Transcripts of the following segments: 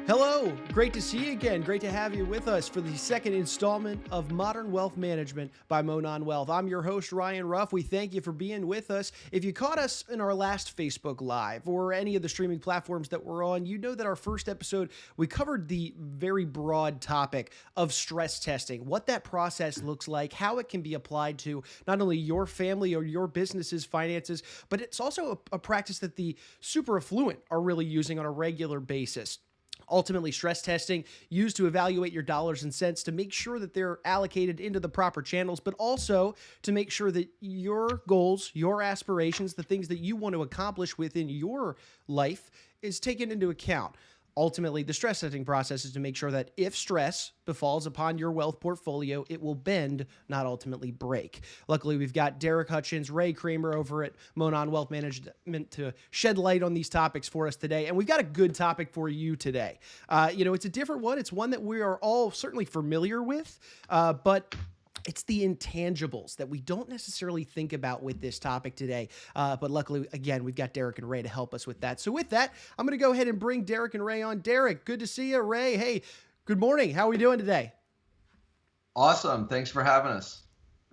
Hello, great to see you again. Great to have you with us for the second installment of Modern Wealth Management by Monon Wealth. I'm your host, Ryan Ruff. We thank you for being with us. If you caught us in our last Facebook Live or any of the streaming platforms that we're on, you know that our first episode, we covered the very broad topic of stress testing, what that process looks like, how it can be applied to not only your family or your business's finances, but it's also a practice that the super affluent are really using on a regular basis. Ultimately, stress testing used to evaluate your dollars and cents to make sure that they're allocated into the proper channels, but also to make sure that your goals, your aspirations, the things that you want to accomplish within your life is taken into account. Ultimately, the stress testing process is to make sure that if stress befalls upon your wealth portfolio, it will bend, not ultimately break. Luckily, we've got Darrick Hutchins, Ray Kramer over at Monon Wealth Management to shed light on these topics for us today. And we've got a good topic for you today. It's a different one. It's one that we are all certainly familiar with, but it's the intangibles that we don't necessarily think about with this topic today. But luckily, again, we've got Darrick and Ray to help us with that. So with that, I'm going to go ahead and bring Darrick and Ray on. Darrick, good to see you. Ray, hey, good morning. How are we doing today? Awesome. Thanks for having us.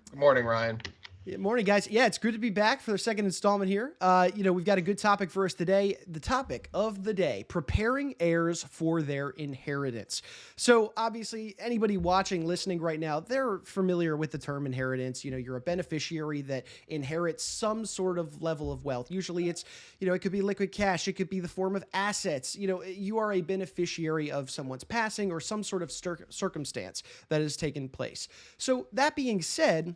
Good morning, Ryan. Good morning, guys. Yeah, it's good to be back for the second installment here. We've got a good topic for us today. The topic of the day, preparing heirs for their inheritance. So obviously, anybody watching, listening right now, they're familiar with the term inheritance. You're a beneficiary that inherits some sort of level of wealth. Usually it's, it could be liquid cash. It could be the form of assets. You are a beneficiary of someone's passing or some sort of circumstance that has taken place. So that being said,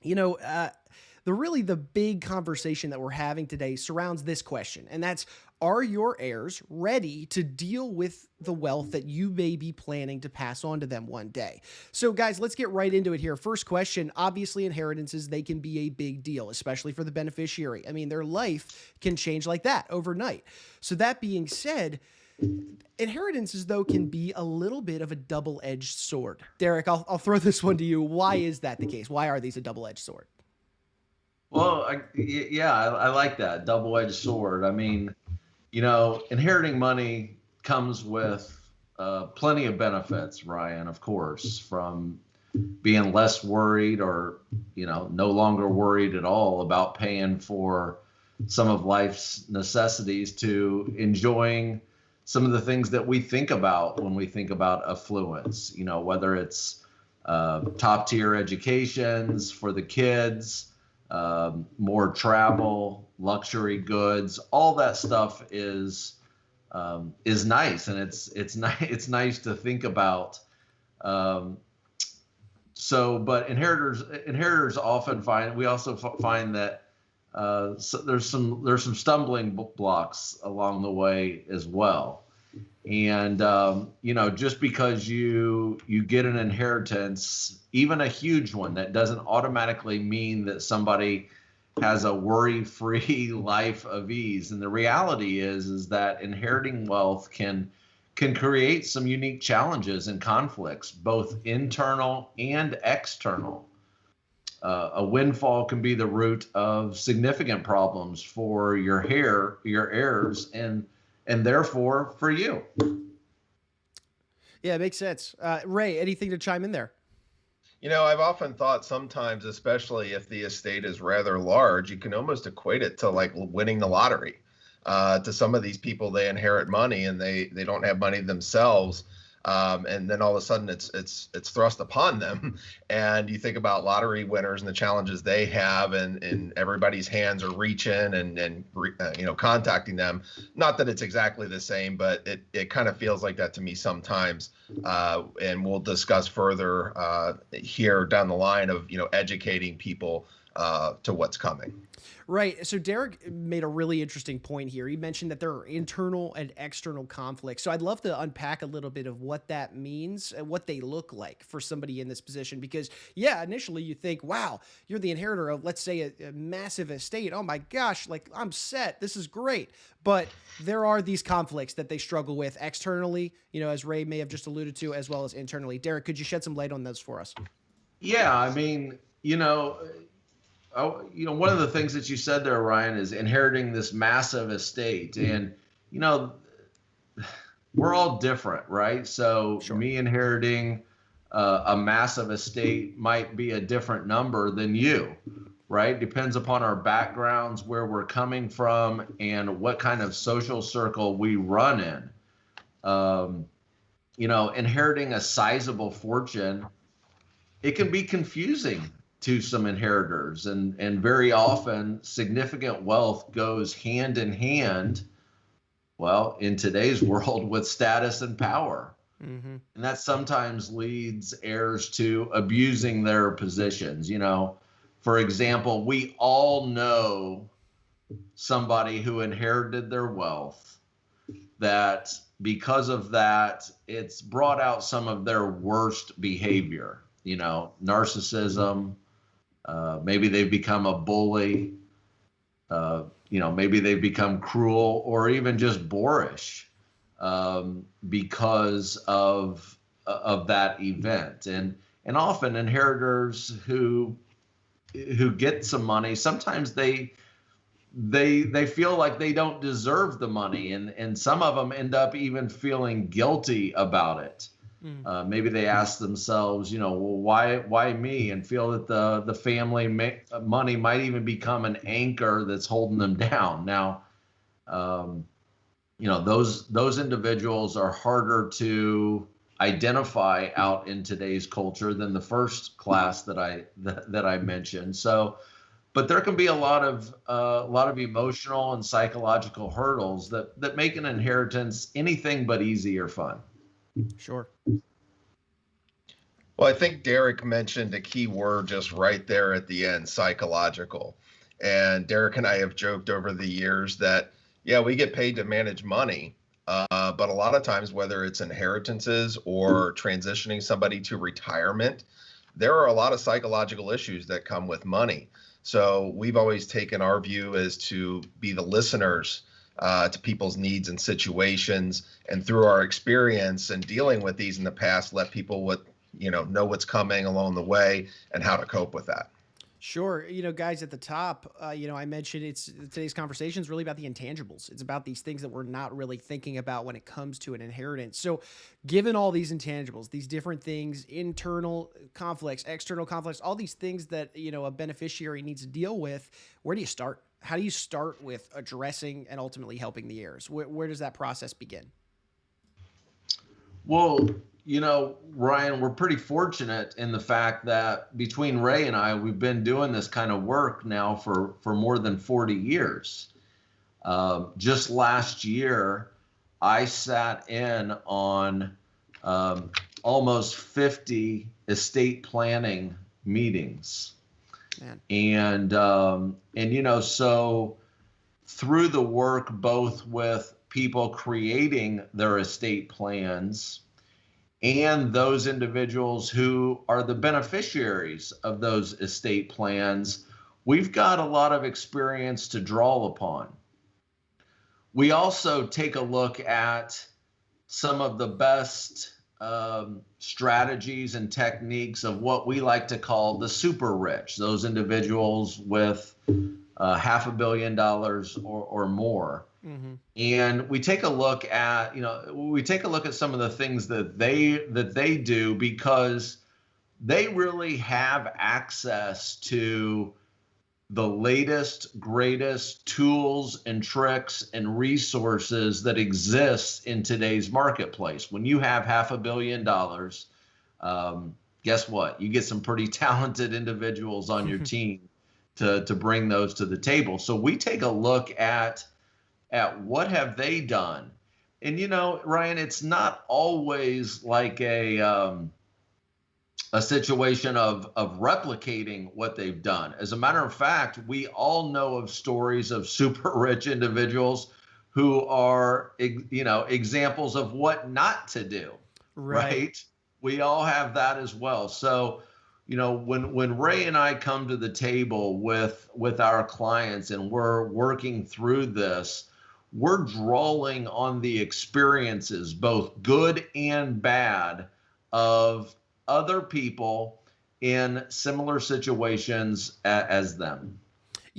the big conversation that we're having today surrounds this question, and that's, are your heirs ready to deal with the wealth that you may be planning to pass on to them one day? So guys, let's get right into it here. First question, obviously inheritances, they can be a big deal, especially for the beneficiary. I mean, their life can change like that overnight. So that being said, inheritances, though, can be a little bit of a double-edged sword. Darrick, I'll throw this one to you. Why is that the case? Why are these a double-edged sword? Well, I like that double-edged sword. I mean, inheriting money comes with plenty of benefits, Ryan, of course, from being less worried or, no longer worried at all about paying for some of life's necessities to enjoying some of the things that we think about when we think about affluence, whether it's top tier educations for the kids, more travel, luxury goods, all that stuff is nice. And it's nice to think about. But inheritors often we also find that so there's some stumbling blocks along the way as well. And, just because you get an inheritance, even a huge one, that doesn't automatically mean that somebody has a worry-free life of ease. And the reality is that inheriting wealth can create some unique challenges and conflicts, both internal and external. A windfall can be the root of significant problems for your heirs, and therefore for you. Yeah, it makes sense. Ray, anything to chime in there? I've often thought sometimes, especially if the estate is rather large, you can almost equate it to like winning the lottery. To some of these people, they inherit money and they don't have money themselves. And then all of a sudden it's thrust upon them. And you think about lottery winners and the challenges they have, and everybody's hands are reaching and contacting them. Not that it's exactly the same, but it kind of feels like that to me sometimes. And we'll discuss further here down the line of, educating people to what's coming. Right. So Darrick made a really interesting point here. He mentioned that there are internal and external conflicts. So I'd love to unpack a little bit of what that means and what they look like for somebody in this position. Because, initially you think, wow, you're the inheritor of, let's say, a massive estate. Oh my gosh, like I'm set. This is great. But there are these conflicts that they struggle with externally, as Ray may have just alluded to, as well as internally. Darrick, could you shed some light on those for us? Yeah, I mean, one of the things that you said there, Ryan, is inheriting this massive estate. And, we're all different, right? So Sure. me inheriting a massive estate might be a different number than you, right? Depends upon our backgrounds, where we're coming from, and what kind of social circle we run in. Um, inheriting a sizable fortune, it can be confusing to some inheritors, and very often significant wealth goes hand in hand, well, in today's world, with status and power. Mm-hmm. And that sometimes leads heirs to abusing their positions. For example, we all know somebody who inherited their wealth that because of that, it's brought out some of their worst behavior, narcissism. Maybe they've become a bully. Maybe they've become cruel or even just boorish because of that event. And often inheritors who get some money, sometimes they feel like they don't deserve the money, and some of them end up even feeling guilty about it. Maybe they ask themselves, well, why me, and feel that the family money might even become an anchor that's holding them down. Now, those individuals are harder to identify out in today's culture than the first class that I mentioned. So, but there can be a lot of emotional and psychological hurdles that make an inheritance anything but easy or fun. Sure. Well, I think Darrick mentioned a key word just right there at the end, psychological. And Darrick and I have joked over the years that, yeah, we get paid to manage money, but a lot of times, whether it's inheritances or transitioning somebody to retirement, there are a lot of psychological issues that come with money. So we've always taken our view as to be the listeners to people's needs and situations, and through our experience and dealing with these in the past, let people know what's coming along the way and how to cope with that. Sure. Guys, at the top, I mentioned today's conversation is really about the intangibles. It's about these things that we're not really thinking about when it comes to an inheritance. So given all these intangibles, these different things, internal conflicts, external conflicts, all these things that, a beneficiary needs to deal with, where do you start? How do you start with addressing and ultimately helping the heirs? Where does that process begin? Well, Ryan, we're pretty fortunate in the fact that between Ray and I, we've been doing this kind of work now for more than 40 years. Just last year, I sat in on almost 50 estate planning meetings. Man. And so through the work, both with people creating their estate plans and those individuals who are the beneficiaries of those estate plans, we've got a lot of experience to draw upon. We also take a look at some of the best strategies and techniques of what we like to call the super rich, those individuals with $500 million or more. Mm-hmm. And we take a look at, some of the things that they do, because they really have access to the latest, greatest tools and tricks and resources that exist in today's marketplace. When you have $500 million, guess what? You get some pretty talented individuals on your team to bring those to the table. So we take a look at what have they done. And, Ryan, it's not always like a situation of replicating what they've done. As a matter of fact, we all know of stories of super rich individuals who are, examples of what not to do, right? We all have that as well. So, when Ray and I come to the table with our clients and we're working through this, we're drawing on the experiences, both good and bad, of other people in similar situations as them.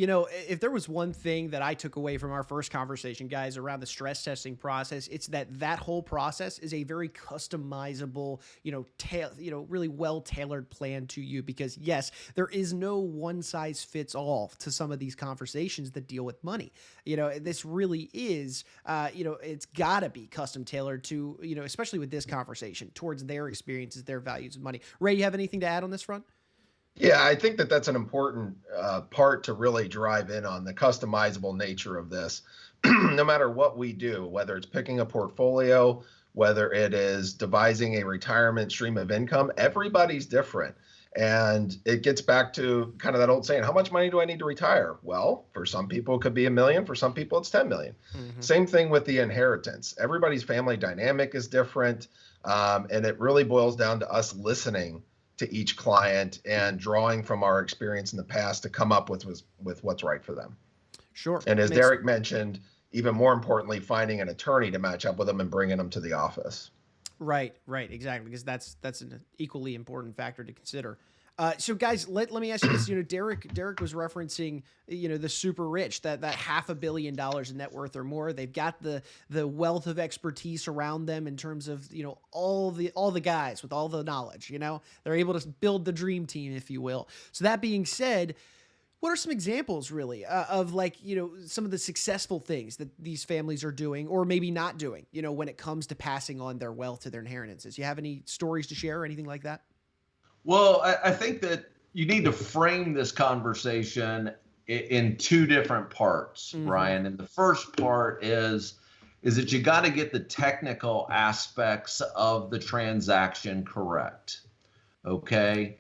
If there was one thing that I took away from our first conversation, guys, around the stress testing process, it's that whole process is a very customizable, really well-tailored plan to you, because yes, there is no one size fits all to some of these conversations that deal with money. This really is, it's gotta be custom tailored to, especially with this conversation, towards their experiences, their values of money. Ray, you have anything to add on this front? Yeah, I think that that's an important part to really drive in on, the customizable nature of this. No matter what we do, whether it's picking a portfolio, whether it is devising a retirement stream of income, everybody's different. And it gets back to kind of that old saying, how much money do I need to retire? Well, for some people, it could be $1 million. For some people, it's 10 million. Mm-hmm. Same thing with the inheritance. Everybody's family dynamic is different. And it really boils down to us listening to each client and drawing from our experience in the past to come up with what's right for them. Sure. And as Darrick mentioned, even more importantly, finding an attorney to match up with them and bringing them to the office. Right, exactly, because that's an equally important factor to consider. So guys, let me ask you this. Darrick was referencing, the super rich, that $500 million in net worth or more. They've got the wealth of expertise around them in terms of, all the guys with all the knowledge, they're able to build the dream team, if you will. So that being said, what are some examples really of some of the successful things that these families are doing or maybe not doing, when it comes to passing on their wealth to their inheritances? You have any stories to share or anything like that? Well, I think that you need to frame this conversation in two different parts, mm-hmm. Ryan. And the first part is that you got to get the technical aspects of the transaction correct. Okay.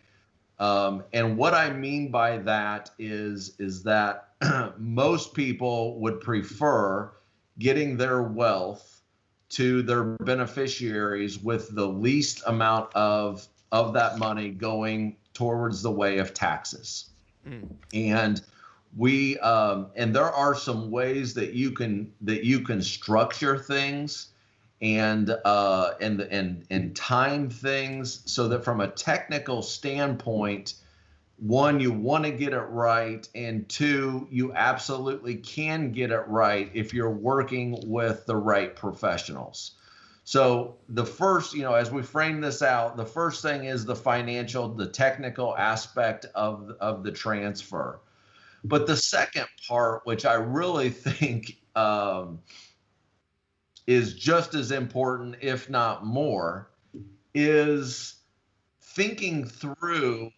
And what I mean by that is that most people would prefer getting their wealth to their beneficiaries with the least amount of that money going towards the way of taxes. And and there are some ways that you can structure things and time things so that from a technical standpoint, one, you want to get it right, and two, you absolutely can get it right if you're working with the right professionals. So the first, as we frame this out, the first thing is the technical aspect of the transfer. But the second part, which I really think is just as important, if not more, is thinking through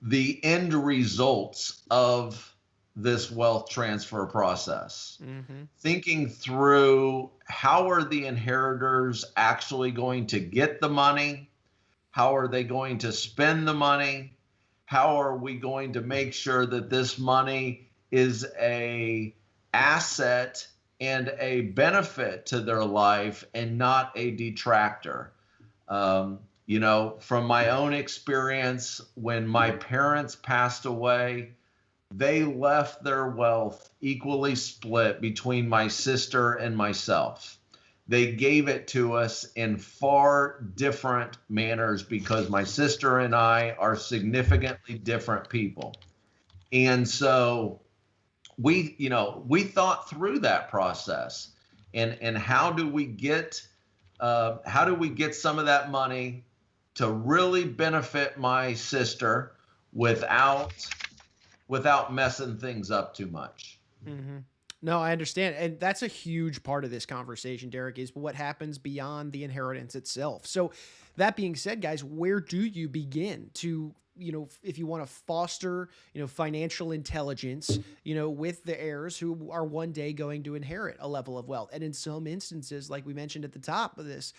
the end results of this wealth transfer process. Mm-hmm. Thinking through, how are the inheritors actually going to get the money? How are they going to spend the money? How are we going to make sure that this money is an asset and a benefit to their life and not a detractor? From my own experience, when my parents passed away, they left their wealth equally split between my sister and myself. They gave it to us in far different manners because my sister and I are significantly different people. And so we thought through that process and how do we get some of that money to really benefit my sister without messing things up too much. Mm-hmm. No, I understand. And that's a huge part of this conversation, Darrick, is what happens beyond the inheritance itself. So that being said, guys, where do you begin to, if you want to foster, financial intelligence, with the heirs who are one day going to inherit a level of wealth? And in some instances, like we mentioned at the top of this,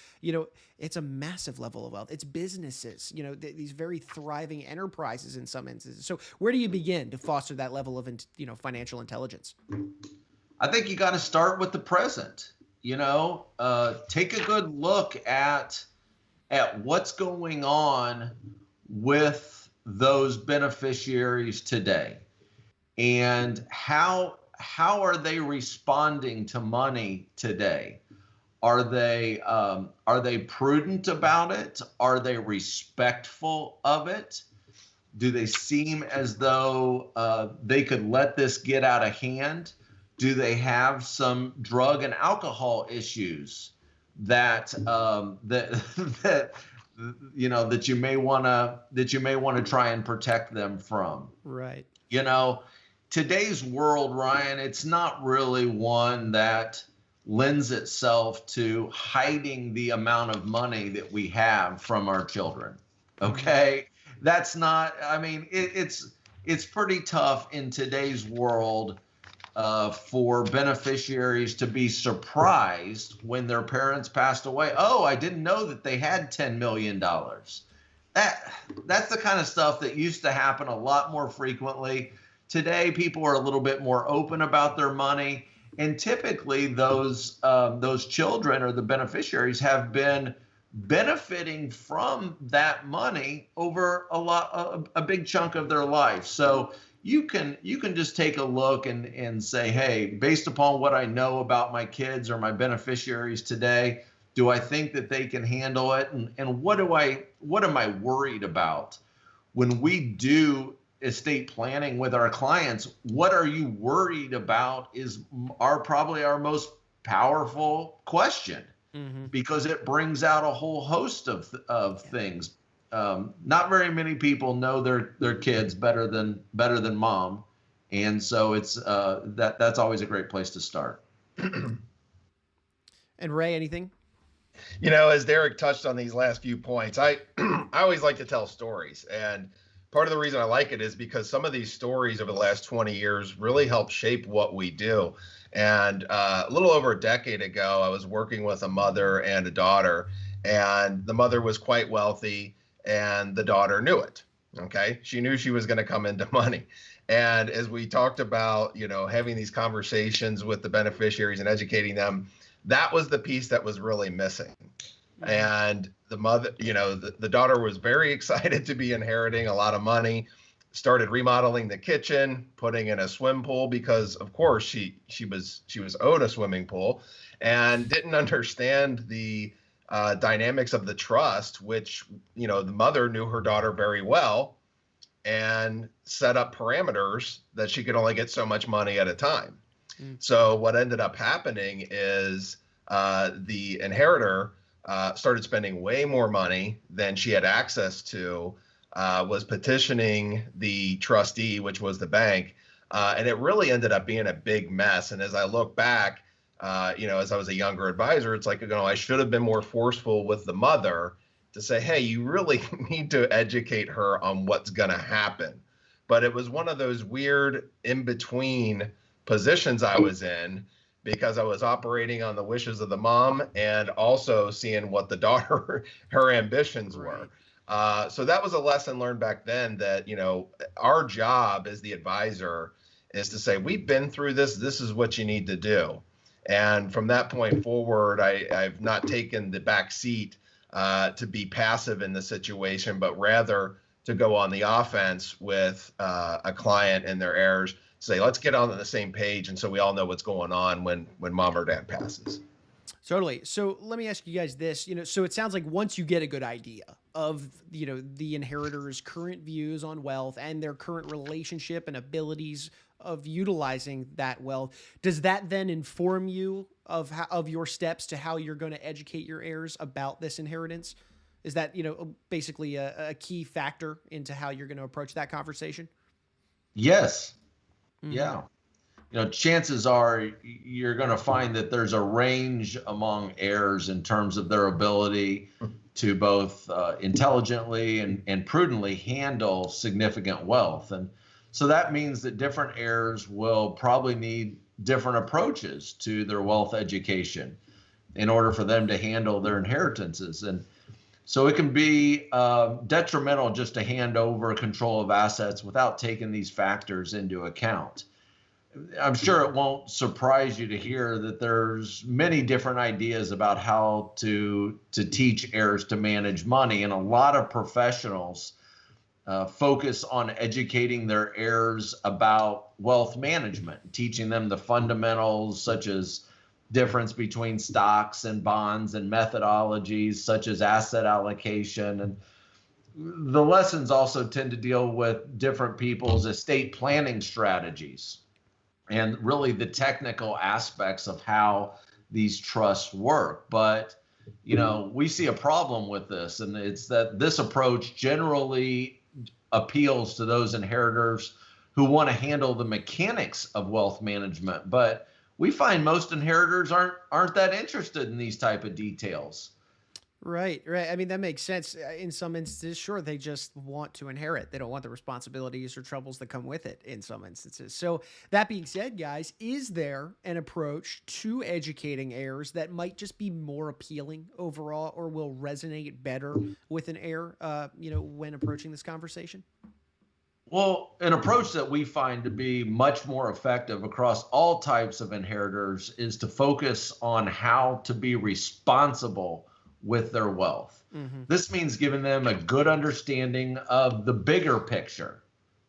it's a massive level of wealth. It's businesses, these very thriving enterprises in some instances. So where do you begin to foster that level of, financial intelligence? I think you got to start with the present. Take a good look at what's going on with those beneficiaries today, and how are they responding to money today? Are they prudent about it? Are they respectful of it? Do they seem as though they could let this get out of hand? Do they have some drug and alcohol issues that that that you may want to try and protect them from? Right. Today's world, Ryan, it's not really one that lends itself to hiding the amount of money that we have from our children. Okay. That's not, I mean, it's pretty tough in today's world for beneficiaries to be surprised when their parents passed away. Oh, I didn't know that they had $10 million. That's the kind of stuff that used to happen a lot more frequently. Today, people are a little bit more open about their money. And typically those children or the beneficiaries have been benefiting from that money over a big chunk of their life. So you can just take a look and say, hey, based upon what I know about my kids or my beneficiaries today, do I think that they can handle it? And what am I worried about? When we do estate planning with our clients, what are you worried about is probably our most powerful question. Because it brings out a whole host of things. Not very many people know their kids better than mom, and so it's that's always a great place to start. And Ray, anything? As Darrick touched on these last few points, I always like to tell stories, and part of the reason I like it is because some of these stories over the last 20 years really help shape what we do. And a little over a decade ago, I was working with a mother and a daughter, and the mother was quite wealthy and the daughter knew it. Okay. She knew she was going to come into money. And as we talked about, having these conversations with the beneficiaries and educating them, that was the piece that was really missing. And the mother, the daughter was very excited to be inheriting a lot of money. Started remodeling the kitchen, putting in a swim pool because, of course, she was owed a swimming pool, and didn't understand the dynamics of the trust, which the mother knew her daughter very well, and set up parameters that she could only get so much money at a time. So what ended up happening is the inheritor started spending way more money than she had access to. Was petitioning the trustee, which was the bank, and it really ended up being a big mess. And as I look back, as I was a younger advisor, it's like, I should have been more forceful with the mother to say, hey, you really need to educate her on what's going to happen. But it was one of those weird in-between positions I was in, because I was operating on the wishes of the mom and also seeing what the daughter, her ambitions were. So that was a lesson learned back then that, our job as the advisor is to say, we've been through this. This is what you need to do. And from that point forward, I've not taken the back seat to be passive in the situation, but rather to go on the offense with a client and their heirs, say, let's get on the same page. And so we all know what's going on when mom or dad passes. Totally. So let me ask you guys this, so it sounds like once you get a good idea of, the inheritors' current views on wealth and their current relationship and abilities of utilizing that wealth, does that then inform you of your steps to how you're going to educate your heirs about this inheritance? Is that, basically a key factor into how you're going to approach that conversation? Yes. Yeah. Chances are you're going to find that there's a range among heirs in terms of their ability to both intelligently and prudently handle significant wealth. And so that means that different heirs will probably need different approaches to their wealth education in order for them to handle their inheritances. And so it can be detrimental just to hand over control of assets without taking these factors into account. I'm sure it won't surprise you to hear that there's many different ideas about how to teach heirs to manage money, and a lot of professionals focus on educating their heirs about wealth management, teaching them the fundamentals such as difference between stocks and bonds and methodologies such as asset allocation. And the lessons also tend to deal with different people's estate planning strategies and really the technical aspects of how these trusts work. But, we see a problem with this, and it's that this approach generally appeals to those inheritors who want to handle the mechanics of wealth management. But we find most inheritors aren't that interested in these type of details. Right, right. I mean, that makes sense. In some instances, sure, they just want to inherit. They don't want the responsibilities or troubles that come with it in some instances. So, that being said, guys, is there an approach to educating heirs that might just be more appealing overall or will resonate better with an heir, when approaching this conversation? Well, an approach that we find to be much more effective across all types of inheritors is to focus on how to be responsible with their wealth. Mm-hmm. This means giving them a good understanding of the bigger picture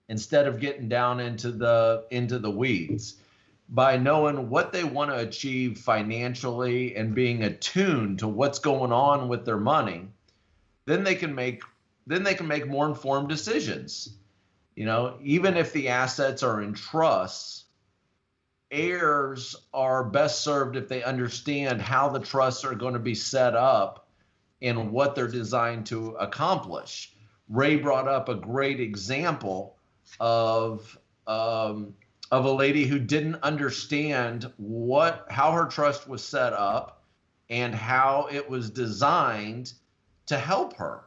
instead of getting down into the weeds. By knowing what they want to achieve financially and being attuned to what's going on with their money, then they can make more informed decisions. Even if the assets are in trusts, heirs are best served if they understand how the trusts are going to be set up and what they're designed to accomplish. Ray brought up a great example of a lady who didn't understand how her trust was set up and how it was designed to help her.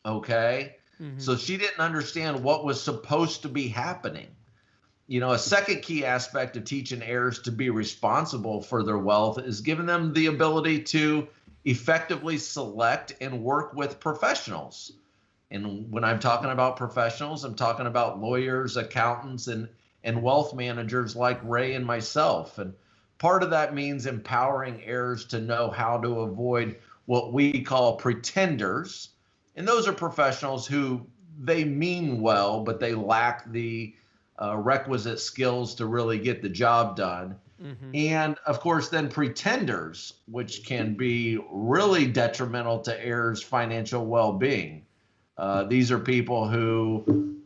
Okay? Mm-hmm. So she didn't understand what was supposed to be happening. A second key aspect of teaching heirs to be responsible for their wealth is giving them the ability to effectively select and work with professionals. And when I'm talking about professionals, I'm talking about lawyers, accountants, and wealth managers like Ray and myself. And part of that means empowering heirs to know how to avoid what we call pretenders. And those are professionals who they mean well, but they lack the requisite skills to really get the job done. Mm-hmm. And of course, then pretenders, which can be really detrimental to heirs' financial well-being. These are people who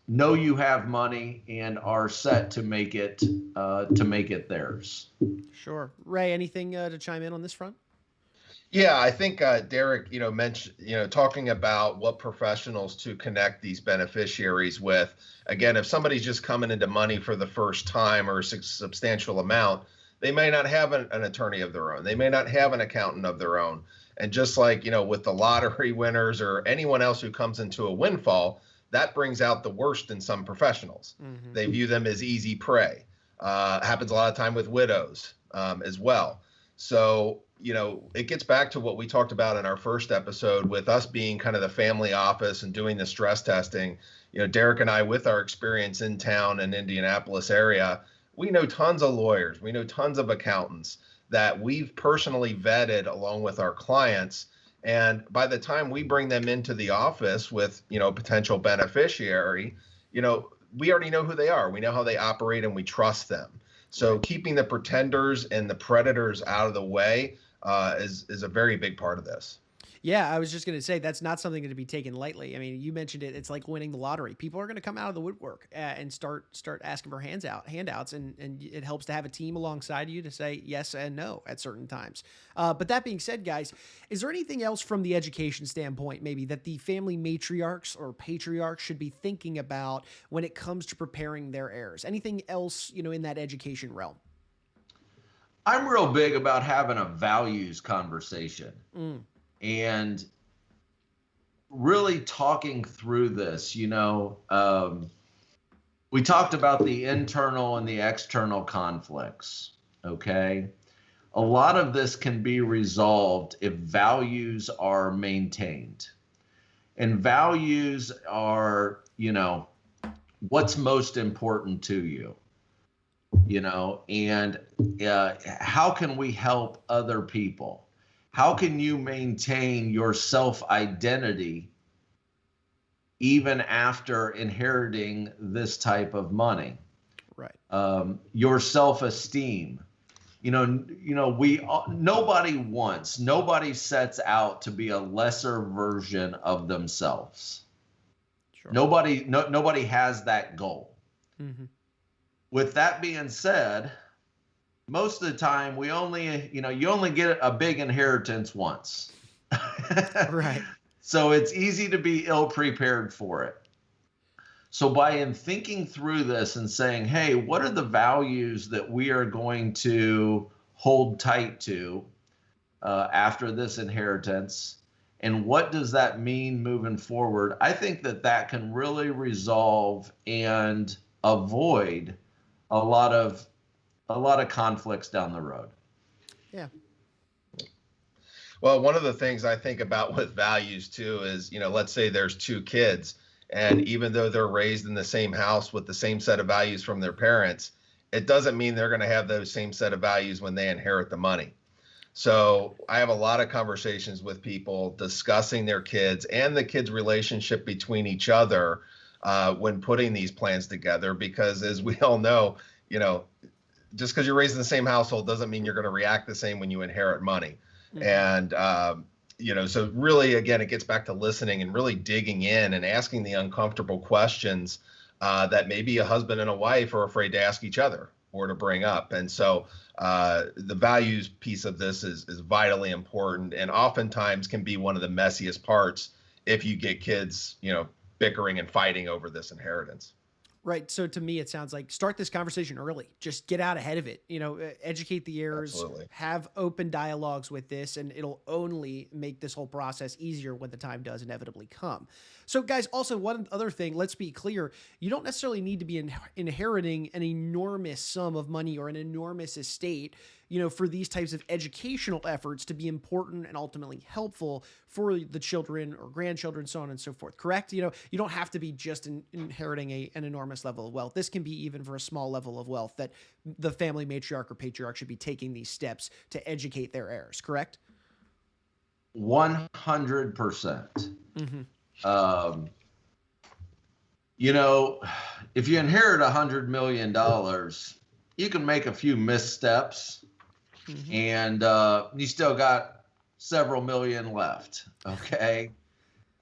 know you have money and are set to make it theirs. Sure. Ray, anything to chime in on this front? Yeah, I think Darrick, mentioned, talking about what professionals to connect these beneficiaries with. Again, if somebody's just coming into money for the first time or a substantial amount, they may not have an attorney of their own. They may not have an accountant of their own. And just like, with the lottery winners or anyone else who comes into a windfall, that brings out the worst in some professionals. Mm-hmm. They view them as easy prey. Happens a lot of time with widows as well. So, it gets back to what we talked about in our first episode with us being kind of the family office and doing the stress testing. Darrick and I, with our experience in town and Indianapolis area, we know tons of lawyers. We know tons of accountants that we've personally vetted along with our clients. And by the time we bring them into the office with, potential beneficiary, we already know who they are. We know how they operate and we trust them. So keeping the pretenders and the predators out of the way is a very big part of this. Yeah, I was just going to say that's not something to be taken lightly. I mean, you mentioned it. It's like winning the lottery. People are going to come out of the woodwork and start asking for handouts, and it helps to have a team alongside you to say yes and no at certain times. But that being said, guys, is there anything else from the education standpoint maybe that the family matriarchs or patriarchs should be thinking about when it comes to preparing their heirs? Anything else, in that education realm? I'm real big about having a values conversation. And really talking through this, we talked about the internal and the external conflicts, okay? A lot of this can be resolved if values are maintained. And values are, what's most important to you, and how can we help other people? How can you maintain your self-identity even after inheriting this type of money? Right. Your self-esteem. nobody sets out to be a lesser version of themselves. Sure. Nobody has that goal. Mm-hmm. With that being said, most of the time you only get a big inheritance once. Right. So it's easy to be ill prepared for it. So in thinking through this and saying, hey, what are the values that we are going to hold tight to after this inheritance? And what does that mean moving forward? I think that can really resolve and avoid a lot of conflicts down the road. Yeah. Well, one of the things I think about with values too is, let's say there's two kids, and even though they're raised in the same house with the same set of values from their parents, it doesn't mean they're going to have those same set of values when they inherit the money. So I have a lot of conversations with people discussing their kids and the kids' relationship between each other when putting these plans together, because as we all know, just because you're raised in the same household doesn't mean you're going to react the same when you inherit money. Mm-hmm. And, so really, again, it gets back to listening and really digging in and asking the uncomfortable questions that maybe a husband and a wife are afraid to ask each other or to bring up. And so the values piece of this is vitally important, and oftentimes can be one of the messiest parts if you get kids, bickering and fighting over this inheritance. Right. So to me, it sounds like start this conversation early. Just get out ahead of it. Educate the heirs, Absolutely. Have open dialogues with this, and it'll only make this whole process easier when the time does inevitably come. So guys, also one other thing, let's be clear. You don't necessarily need to be inheriting an enormous sum of money or an enormous estate, for these types of educational efforts to be important and ultimately helpful for the children or grandchildren, so on and so forth. Correct? You don't have to be just inheriting an enormous level of wealth. This can be even for a small level of wealth that the family matriarch or patriarch should be taking these steps to educate their heirs. Correct? 100%. Mm-hmm. If you inherit $100 million, you can make a few missteps, mm-hmm. and you still got several million left. Okay.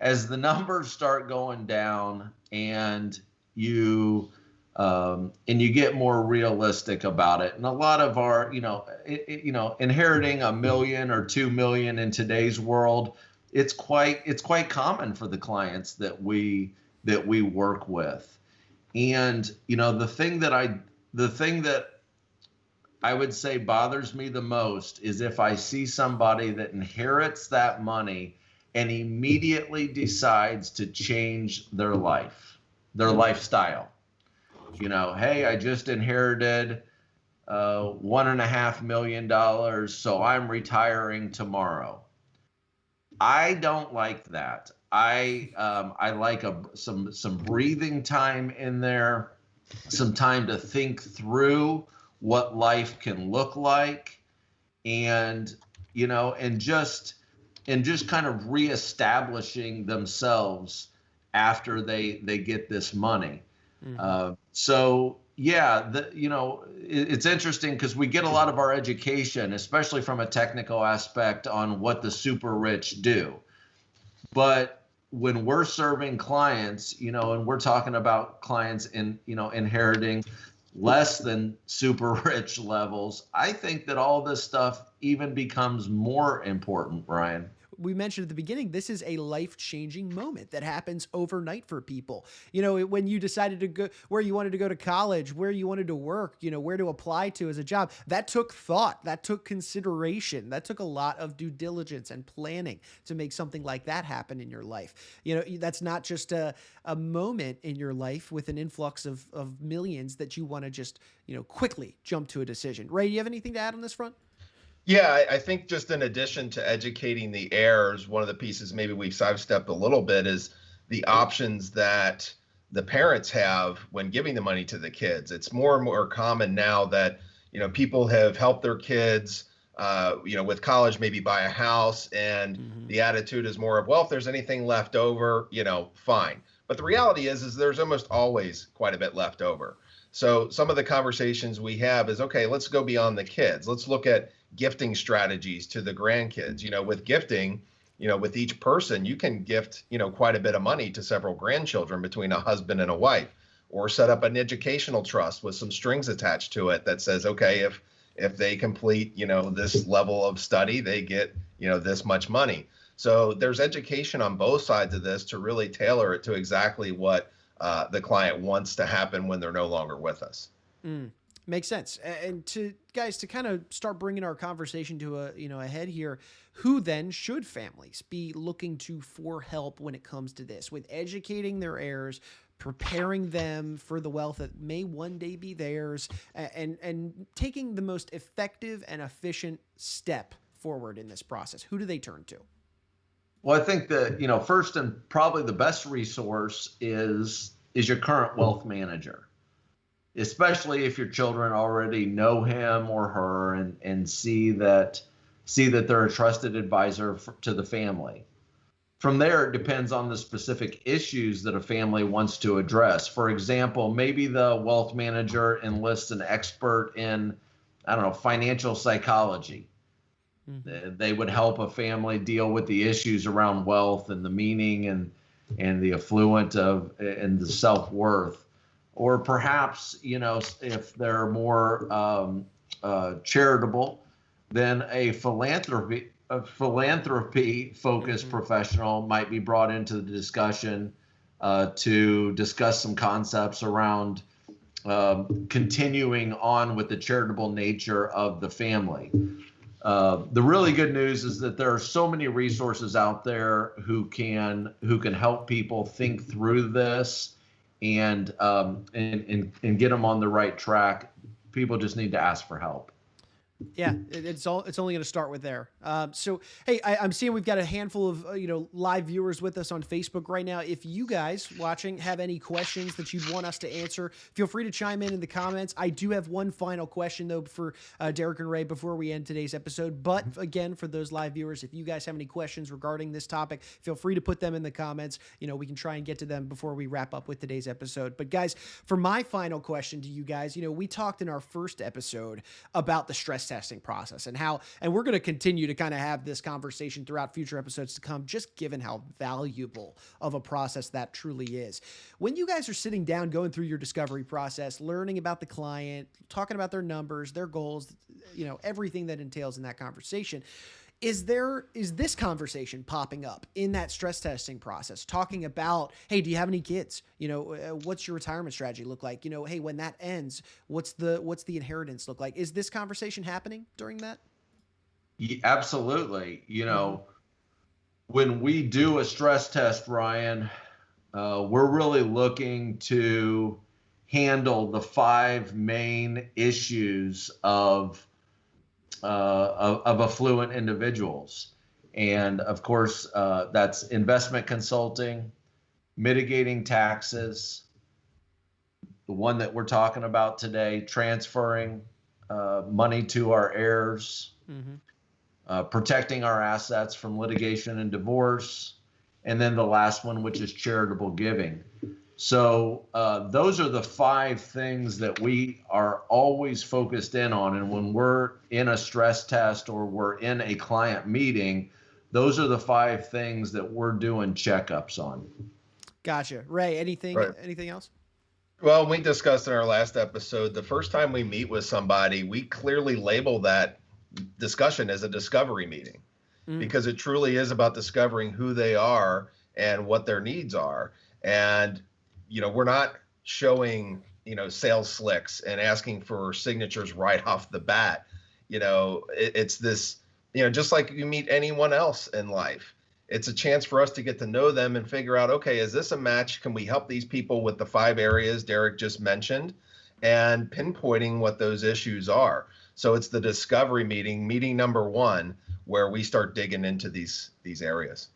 As the numbers start going down and you get more realistic about it. And a lot of our, inheriting $1 million or $2 million in today's world, it's quite common for the clients that we work with. And, the thing that I would say bothers me the most is if I see somebody that inherits that money and immediately decides to change their lifestyle. Hey, I just inherited $1.5 million, so I'm retiring tomorrow. I don't like that. I like some breathing time in there, some time to think through what life can look like, and just kind of reestablishing themselves after they get this money. Mm-hmm. It's interesting because we get a lot of our education, especially from a technical aspect, on what the super rich do. But when we're serving clients, and we're talking about clients inheriting less than super rich levels, I think that all this stuff even becomes more important, Ryan. We mentioned at the beginning, this is a life-changing moment that happens overnight for people. When you decided to go where you wanted to go to college, where you wanted to work, where to apply to as a job, that took thought, that took consideration, that took a lot of due diligence and planning to make something like that happen in your life. That's not just a moment in your life with an influx of millions that you want to just, quickly jump to a decision. Ray, you have anything to add on this front? Yeah, I think just in addition to educating the heirs, one of the pieces maybe we've sidestepped a little bit is the options that the parents have when giving the money to the kids. It's more and more common now that, people have helped their kids, with college, maybe buy a house, and mm-hmm. the attitude is more of, well, if there's anything left over, fine. But the reality is there's almost always quite a bit left over. So some of the conversations we have is, okay, let's go beyond the kids. Let's look at gifting strategies to the grandkids. With gifting, with each person, you can gift, quite a bit of money to several grandchildren between a husband and a wife, or set up an educational trust with some strings attached to it that says, okay, if they complete, this level of study, they get, this much money. So there's education on both sides of this to really tailor it to exactly what the client wants to happen when they're no longer with us. Makes sense. And to kind of start bringing our conversation to a head here, who then should families be looking to for help when it comes to this, with educating their heirs, preparing them for the wealth that may one day be theirs, and taking the most effective and efficient step forward in this process? Who do they turn to? Well, I think that, first and probably the best resource is your current wealth manager, especially if your children already know him or her and see that they're a trusted advisor to the family. From there, it depends on the specific issues that a family wants to address. For example, maybe the wealth manager enlists an expert in, financial psychology. They would help a family deal with the issues around wealth and the meaning and the affluent and the self-worth. Or perhaps, if they're more charitable, then a philanthropy-focused professional might be brought into the discussion to discuss some concepts around continuing on with the charitable nature of the family. The really good news is that there are so many resources out there who can help people think through this and get them on the right track. People just need to ask for help. Yeah, it's only going to start with there. So, hey, I'm seeing we've got a handful of live viewers with us on Facebook right now. If you guys watching have any questions that you'd want us to answer, feel free to chime in the comments. I do have one final question though for Darrick and Ray before we end today's episode. But again, for those live viewers, if you guys have any questions regarding this topic, feel free to put them in the comments. We can try and get to them before we wrap up with today's episode. But guys, for my final question to you guys, we talked in our first episode about the stress testing process and we're going to continue to kind of have this conversation throughout future episodes to come, just given how valuable of a process that truly is. When you guys are sitting down, going through your discovery process, learning about the client, talking about their numbers, their goals, everything that entails in that conversation, is this conversation popping up in that stress testing process, talking about, hey, do you have any kids? What's your retirement strategy look like? Hey, when that ends, what's the inheritance look like? Is this conversation happening during that? Yeah, absolutely. When we do a stress test, Ryan, we're really looking to handle the 5 main issues of affluent individuals. And of course, that's investment consulting, mitigating taxes, the one that we're talking about today, transferring money to our heirs, protecting our assets from litigation and divorce, and then the last one, which is charitable giving. So those are the 5 things that we are always focused in on. And when we're in a stress test or we're in a client meeting, those are the 5 things that we're doing checkups on. Gotcha. Ray, anything else? Well, we discussed in our last episode, the first time we meet with somebody, we clearly label that discussion as a discovery meeting because it truly is about discovering who they are and what their needs are. And we're not showing, sales slicks and asking for signatures right off the bat. It's this, just like you meet anyone else in life. It's a chance for us to get to know them and figure out, okay, is this a match? Can we help these people with the 5 areas Darrick just mentioned and pinpointing what those issues are? So it's the discovery meeting number 1, where we start digging into these areas.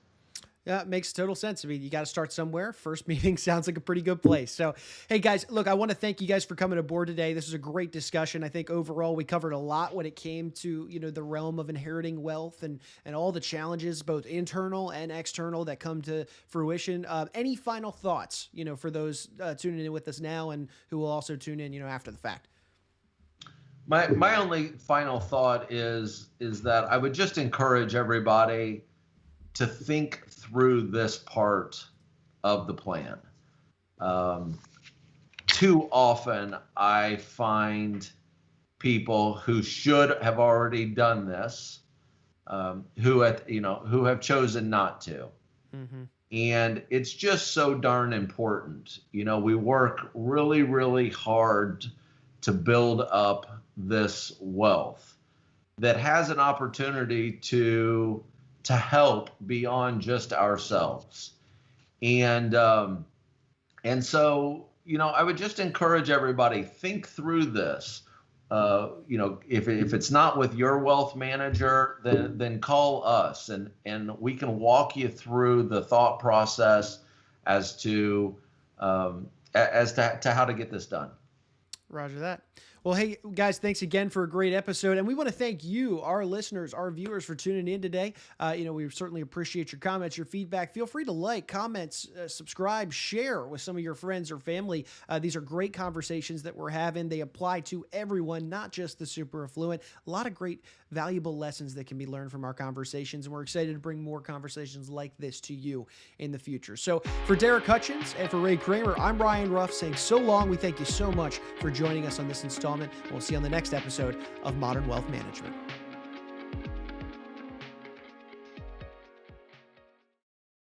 Yeah, it makes total sense. I mean, you got to start somewhere. First meeting sounds like a pretty good place. So, hey guys, look, I want to thank you guys for coming aboard today. This was a great discussion. I think overall we covered a lot when it came to, the realm of inheriting wealth and all the challenges, both internal and external, that come to fruition. Any final thoughts, for those tuning in with us now and who will also tune in, after the fact? My only final thought is that I would just encourage everybody to think through this part of the plan. Too often I find people who should have already done this, who have chosen not to. Mm-hmm. And it's just so darn important. We work really, really hard to build up this wealth that has an opportunity to help beyond just ourselves. And so, I would just encourage everybody, think through this. If it's not with your wealth manager, then call us and we can walk you through the thought process as to how to get this done. Roger that. Well, hey, guys, thanks again for a great episode. And we want to thank you, our listeners, our viewers, for tuning in today. We certainly appreciate your comments, your feedback. Feel free to like, comments, subscribe, share with some of your friends or family. These are great conversations that we're having. They apply to everyone, not just the super affluent. A lot of great, valuable lessons that can be learned from our conversations. And we're excited to bring more conversations like this to you in the future. So for Darrick Hutchins and for Ray Kramer, I'm Ryan Ruff saying so long. We thank you so much for joining us on this installment. We'll see you on the next episode of Modern Wealth Management.